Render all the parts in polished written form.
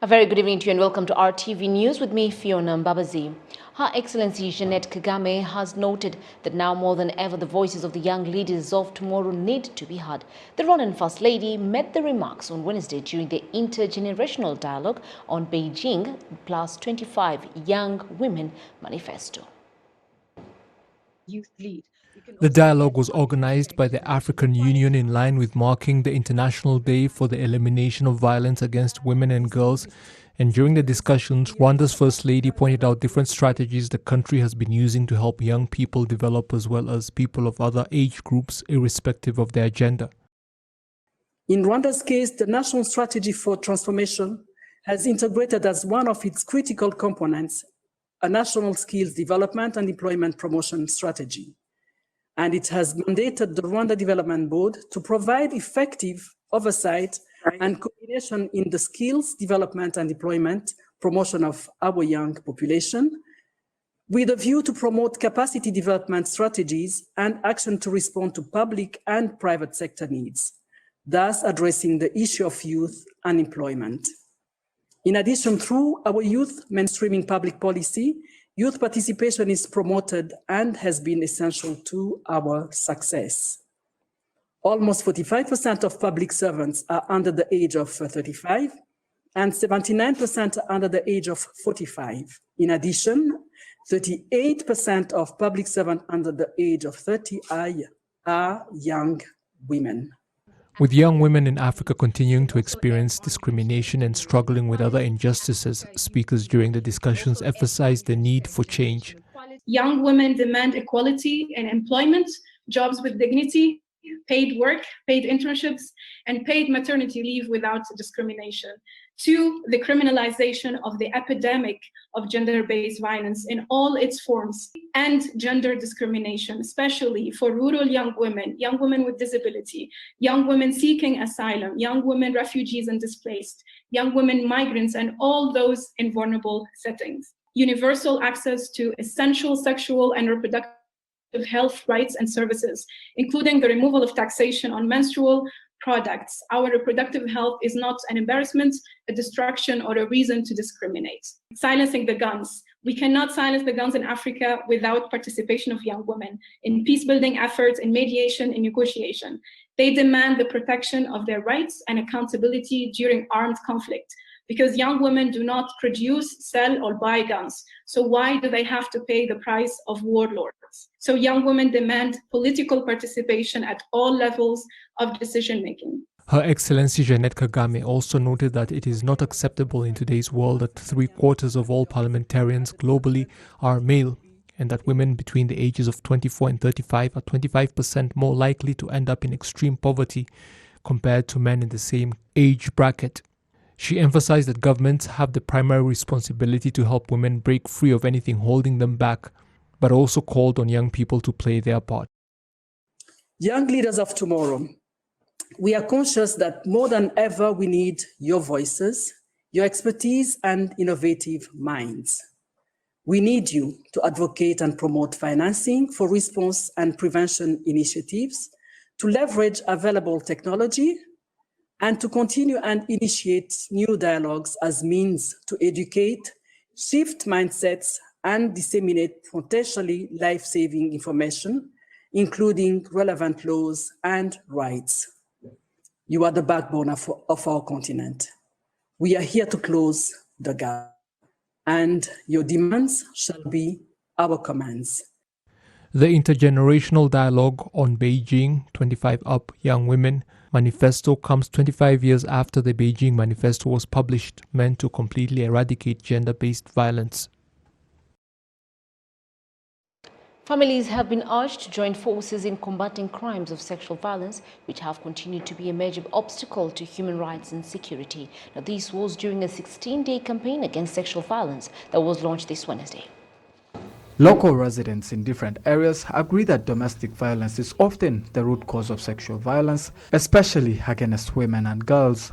A very good evening to you and welcome to RTV News with me, Fiona Mbabazi. Her Excellency Jeanette Kagame has noted that now more than ever the voices of the young leaders of tomorrow need to be heard. The Rwandan First Lady made the remarks on Wednesday during the intergenerational dialogue on Beijing Plus 25 Young Women Manifesto. Youth lead. The dialogue was organized by the African Union in line with marking the International Day for the Elimination of Violence Against Women and Girls. And during the discussions, Rwanda's First Lady pointed out different strategies the country has been using to help young people develop as well as people of other age groups, irrespective of their gender. In Rwanda's case, the National Strategy for Transformation has integrated as one of its critical components a national skills development and employment promotion strategy. And it has mandated the Rwanda Development Board to provide effective oversight and coordination in the skills development and employment promotion of our young population, with a view to promote capacity development strategies and action to respond to public and private sector needs, thus addressing the issue of youth unemployment. In addition, through our youth mainstreaming public policy, youth participation is promoted and has been essential to our success. Almost 45% of public servants are under the age of 35 and 79% are under the age of 45. In addition, 38% of public servants under the age of 30 are young women. With young women in Africa continuing to experience discrimination and struggling with other injustices, speakers during the discussions emphasized the need for change. Young women demand equality in employment, jobs with dignity, paid work, paid internships, and paid maternity leave without discrimination. 2, the criminalization of the epidemic of gender-based violence in all its forms, and gender discrimination, especially for rural young women with disability, young women seeking asylum, young women refugees and displaced, young women migrants, and all those in vulnerable settings. Universal access to essential sexual and reproductive health rights and services, including the removal of taxation on menstrual products. Our reproductive health is not an embarrassment, a distraction, or a reason to discriminate. Silencing the guns. We cannot silence the guns in Africa without participation of young women in peace-building efforts, in mediation, in negotiation. They demand the protection of their rights and accountability during armed conflict, because young women do not produce, sell, or buy guns. So why do they have to pay the price of warlords? So young women demand political participation at all levels of decision-making. Her Excellency Jeanette Kagame also noted that it is not acceptable in today's world that 3/4 of all parliamentarians globally are male, and that women between the ages of 24 and 35 are 25% more likely to end up in extreme poverty compared to men in the same age bracket. She emphasized that governments have the primary responsibility to help women break free of anything holding them back, but also called on young people to play their part. Young leaders of tomorrow, we are conscious that more than ever we need your voices, your expertise, and innovative minds. We need you to advocate and promote financing for response and prevention initiatives, to leverage available technology, and to continue and initiate new dialogues as means to educate, shift mindsets, and disseminate potentially life-saving information, including relevant laws and rights. You are the backbone of our continent. We are here to close the gap, and your demands shall be our commands. The Intergenerational Dialogue on Beijing 25 Up Young Women Manifesto comes 25 years after the Beijing Manifesto was published, meant to completely eradicate gender-based violence. Families have been urged to join forces in combating crimes of sexual violence, which have continued to be a major obstacle to human rights and security. Now, this was during a 16-day campaign against sexual violence that was launched this Wednesday. Local residents in different areas agree that domestic violence is often the root cause of sexual violence, especially against women and girls.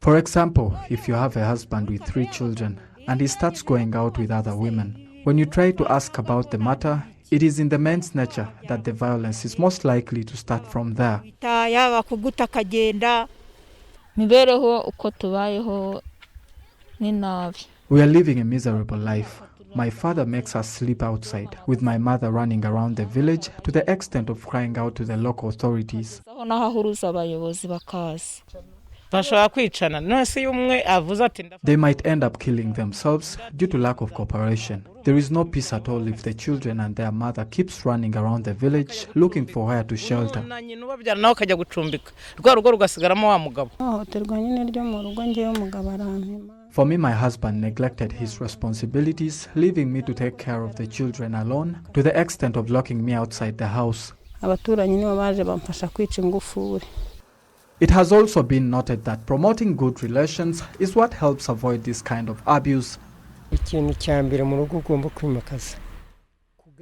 For example, if you have a husband with 3 children and he starts going out with other women, when you try to ask about the matter, it is in the man's nature that the violence is most likely to start from there. mibereho uko tubayeho ni nabi. We are living a miserable life. My father makes us sleep outside, with my mother running around the village to the extent of crying out to the local authorities. They might end up killing themselves due to lack of cooperation. There is no peace at all if the children and their mother keeps running around the village looking for where to shelter. For me, my husband neglected his responsibilities, leaving me to take care of the children alone, to the extent of locking me outside the house. It has also been noted that promoting good relations is what helps avoid this kind of abuse.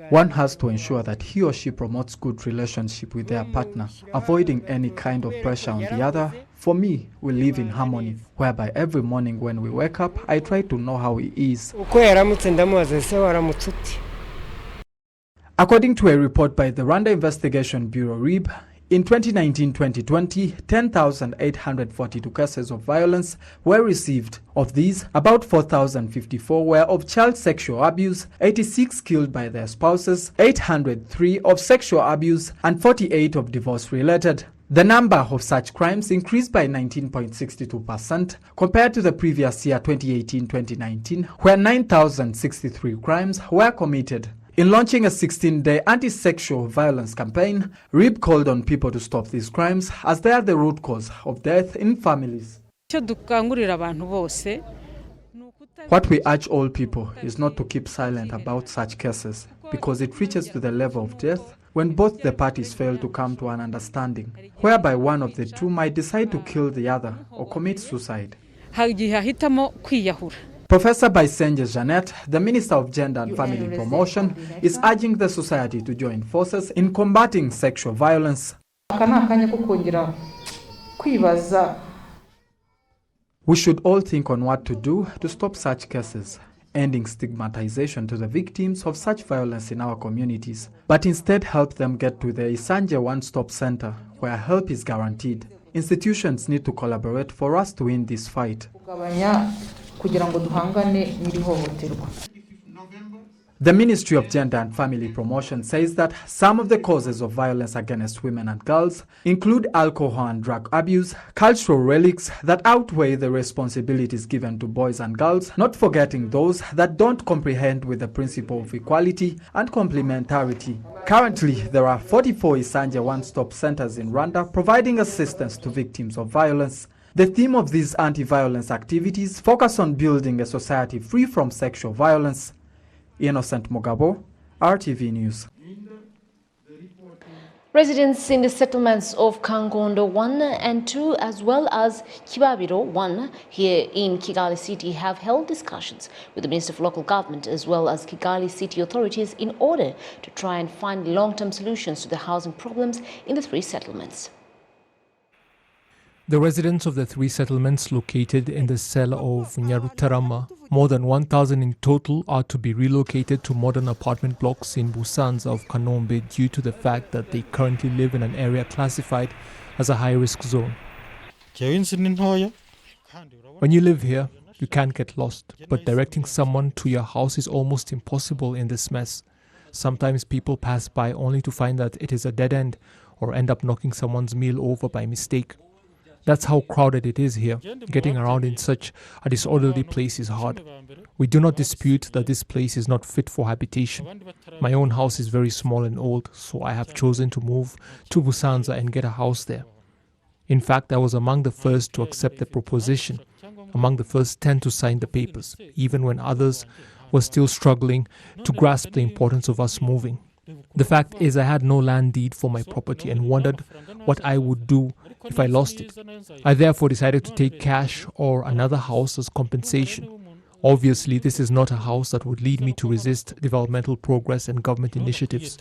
One has to ensure that he or she promotes good relationship with their partner, avoiding any kind of pressure on the other. For me, we live in harmony, whereby every morning when we wake up, I try to know how he is. According to a report by the Rwanda Investigation Bureau, RIB, in 2019-2020, 10,842 cases of violence were received. Of these, about 4,054 were of child sexual abuse, 86 killed by their spouses, 803 of sexual abuse, and 48 of divorce-related. The number of such crimes increased by 19.62% compared to the previous year 2018-2019, where 9,063 crimes were committed. In launching a 16-day anti-sexual violence campaign, RIB called on people to stop these crimes as they are the root cause of death in families. What we urge all people is not to keep silent about such cases, because it reaches to the level of death when both the parties fail to come to an understanding, whereby one of the two might decide to kill the other or commit suicide. Professor Baisenje Jeanette, the Minister of Gender and Family Promotion, is urging the society to join forces in combating sexual violence. We should all think on what to do to stop such cases, ending stigmatization to the victims of such violence in our communities, but instead help them get to the Isanje One-Stop Center, where help is guaranteed. Institutions need to collaborate for us to win this fight. The Ministry of Gender and Family Promotion says that some of the causes of violence against women and girls include alcohol and drug abuse, cultural relics that outweigh the responsibilities given to boys and girls, not forgetting those that don't comprehend with the principle of equality and complementarity. Currently, there are 44 Isanje One-Stop Centers in Rwanda providing assistance to victims of violence. The theme of these anti-violence activities focus on building a society free from sexual violence. Innocent Mugabo, RTV News. Residents in the settlements of Kangondo 1 and 2 as well as Kibabiro 1 here in Kigali City have held discussions with the Minister of Local Government as well as Kigali City authorities in order to try and find long-term solutions to the housing problems in the three settlements. The residents of the three settlements located in the cell of Nyarutarama, more than 1,000 in total, are to be relocated to modern apartment blocks in Busanza of Kanombe due to the fact that they currently live in an area classified as a high-risk zone. When you live here, you can't get lost, but directing someone to your house is almost impossible in this mess. Sometimes people pass by only to find that it is a dead end or end up knocking someone's meal over by mistake. That's how crowded it is here. Getting around in such a disorderly place is hard. We do not dispute that this place is not fit for habitation. My own house is very small and old, so I have chosen to move to Busanza and get a house there. In fact, I was among the first to accept the proposition, among the first 10 to sign the papers, even when others were still struggling to grasp the importance of us moving. The fact is, I had no land deed for my property and wondered what I would do if I lost it. I therefore decided to take cash or another house as compensation. Obviously, this is not a house that would lead me to resist developmental progress and government initiatives.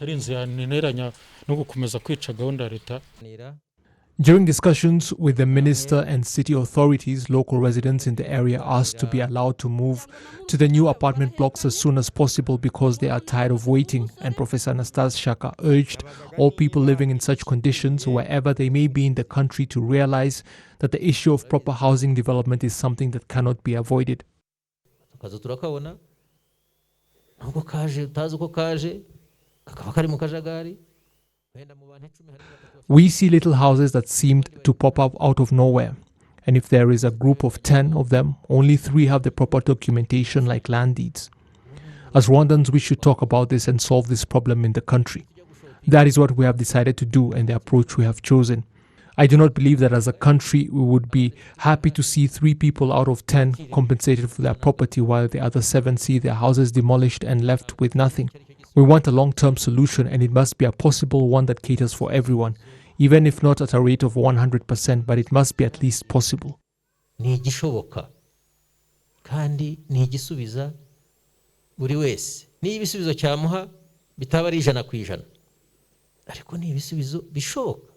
During discussions with the minister and city authorities, local residents in the area asked to be allowed to move to the new apartment blocks as soon as possible because they are tired of waiting, and Professor Anastas Shaka urged all people living in such conditions, wherever they may be in the country, to realize that the issue of proper housing development is something that cannot be avoided. We see little houses that seemed to pop up out of nowhere, and if there is a group of 10 of them, only 3 have the proper documentation like land deeds. As Rwandans, we should talk about this and solve this problem in the country. That is what we have decided to do and the approach we have chosen. I do not believe that as a country we would be happy to see 3 people out of 10 compensated for their property while the other 7 see their houses demolished and left with nothing. We want a long-term solution, and it must be a possible one that caters for everyone, even if not at a rate of 100%, but it must be at least possible. kandi ntigisubiza buri wese ni ibisubizo cyamuha bitaba ari 100%, ariko ni ibisubizo bishoboka.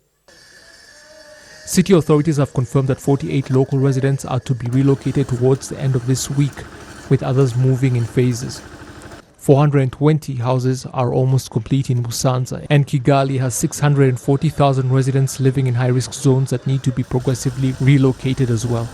City authorities have confirmed that 48 local residents are to be relocated towards the end of this week, with others moving in phases. 420 houses are almost complete in Busanza, and Kigali has 640,000 residents living in high-risk zones that need to be progressively relocated as well.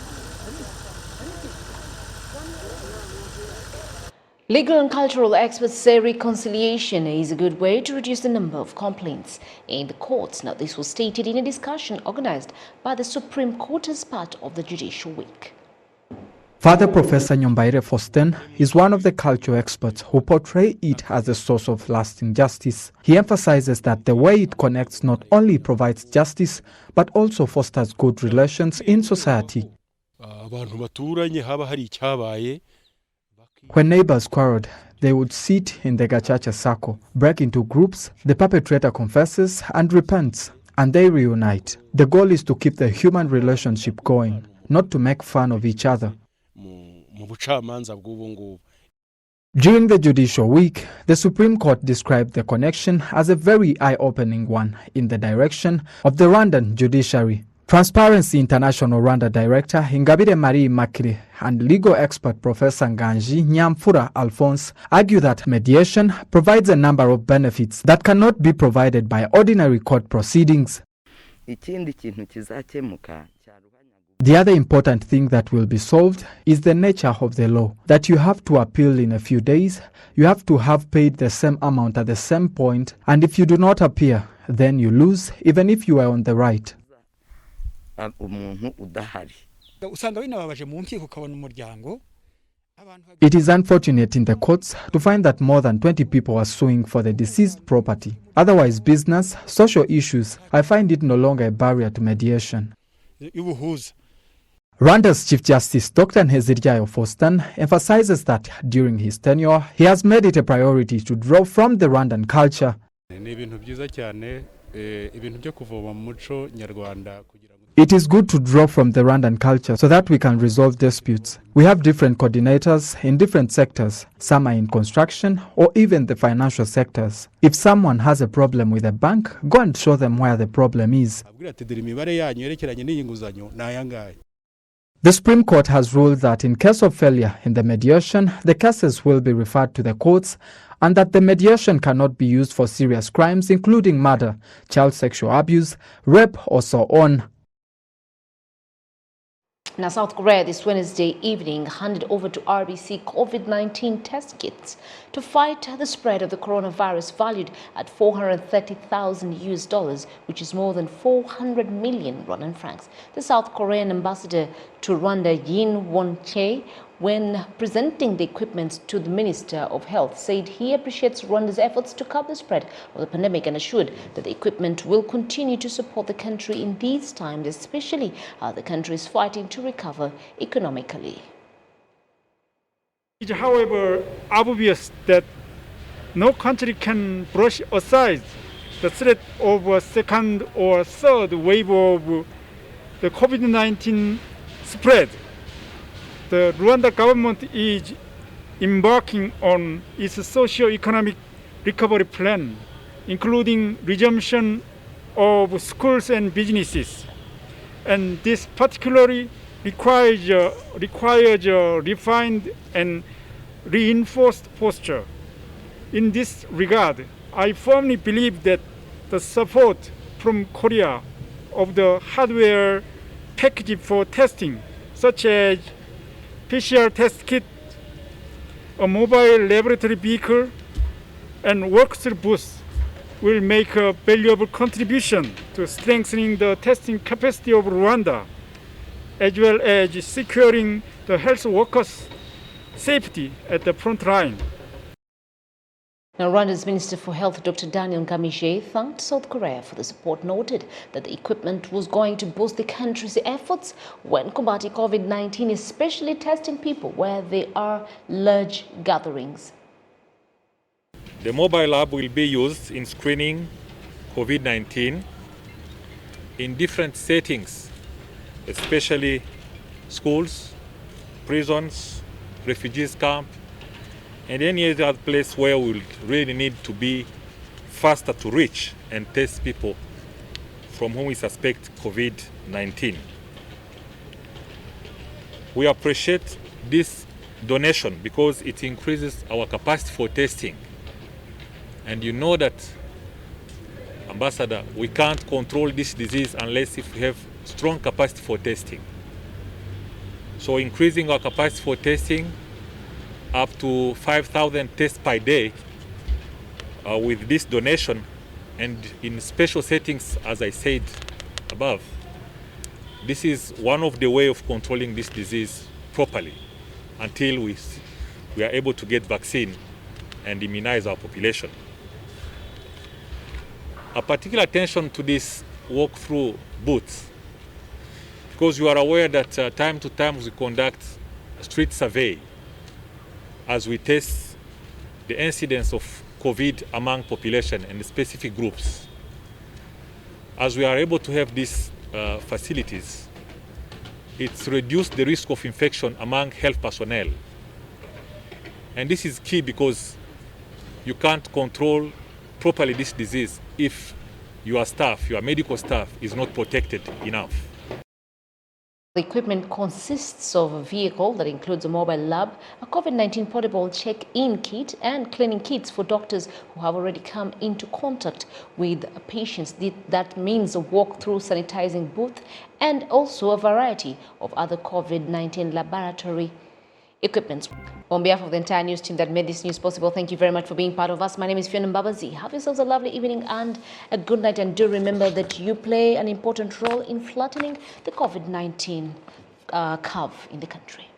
Legal and cultural experts say reconciliation is a good way to reduce the number of complaints in the courts. Now, this was stated in a discussion organized by the Supreme Court as part of the Judicial Week. Father Professor Nyombaire Faustin is one of the cultural experts who portray it as a source of lasting justice. He emphasizes that the way it connects not only provides justice, but also fosters good relations in society. When neighbors quarreled, they would sit in the gachacha circle, break into groups, the perpetrator confesses and repents, and they reunite. The goal is to keep the human relationship going, not to make fun of each other. During the Judicial Week, the Supreme Court described the connection as a very eye-opening one in the direction of the Rwandan judiciary. Transparency International Rwanda Director Ingabire Marie Makire and legal expert Professor Nganji Nyamfura Alphonse argue that mediation provides a number of benefits that cannot be provided by ordinary court proceedings. The other important thing that will be solved is the nature of the law, that you have to appeal in a few days, you have to have paid the same amount at the same point, and if you do not appear, then you lose, even if you are on the right. It is unfortunate in the courts to find that more than 20 people are suing for the deceased property. Otherwise, business, social issues, I find it no longer a barrier to mediation. Rwanda's Chief Justice Dr. Nteziryayo Faustin emphasizes that during his tenure, he has made it a priority to draw from the Rwandan culture. It is good to draw from the Rwandan culture so that we can resolve disputes. We have different coordinators in different sectors. Some are in construction or even the financial sectors. If someone has a problem with a bank, go and show them where the problem is. The Supreme Court has ruled that in case of failure in the mediation, the cases will be referred to the courts, and that the mediation cannot be used for serious crimes including murder, child sexual abuse, rape or so on. Now, South Korea this Wednesday evening handed over to RBC COVID-19 test kits to fight the spread of the coronavirus, valued at $430,000, which is more than 400 million Rwandan francs. The South Korean ambassador to Rwanda, Yin Won-chae, when presenting the equipment to the Minister of Health, said he appreciates Rwanda's efforts to curb the spread of the pandemic and assured that the equipment will continue to support the country in these times, especially as the country is fighting to recover economically. It is, however, obvious that no country can brush aside the threat of a second or third wave of the COVID-19 spread. The Rwanda government is embarking on its socio-economic recovery plan, including resumption of schools and businesses, and this particularly requires a refined and reinforced posture. In this regard, I firmly believe that the support from Korea of the hardware package for testing, such as PCR test kit, a mobile laboratory vehicle, and walkthrough booths, will make a valuable contribution to strengthening the testing capacity of Rwanda, as well as securing the health workers' safety at the front line. Now, Rwanda's Minister for Health, Dr. Daniel Ngamije, thanked South Korea for the support, noted that the equipment was going to boost the country's efforts when combating COVID-19, especially testing people where there are large gatherings. The mobile lab will be used in screening COVID-19 in different settings, especially schools, prisons, refugees camps, and any other place where we will really need to be faster to reach and test people from whom we suspect COVID-19. We appreciate this donation because it increases our capacity for testing. And you know that, Ambassador, we can't control this disease unless if we have strong capacity for testing. So increasing our capacity for testing up to 5,000 tests per day with this donation, and in special settings, as I said above, this is one of the ways of controlling this disease properly until we are able to get vaccine and immunize our population. A particular attention to this walk-through booths, because you are aware that time to time we conduct a street survey as we test the incidence of COVID among population and specific groups. As we are able to have these facilities, it's reduced the risk of infection among health personnel. And this is key because you can't control properly this disease if your staff, your medical staff, is not protected enough. The equipment consists of a vehicle that includes a mobile lab, a COVID-19 portable check-in kit, and cleaning kits for doctors who have already come into contact with patients. That means a walk-through sanitizing booth and also a variety of other COVID-19 laboratory equipment. On behalf of the entire news team that made this news possible, thank you very much for being part of us. My name is Fiona Mbabazi. Have yourselves a lovely evening and a good night. And do remember that you play an important role in flattening the COVID-19 curve in the country.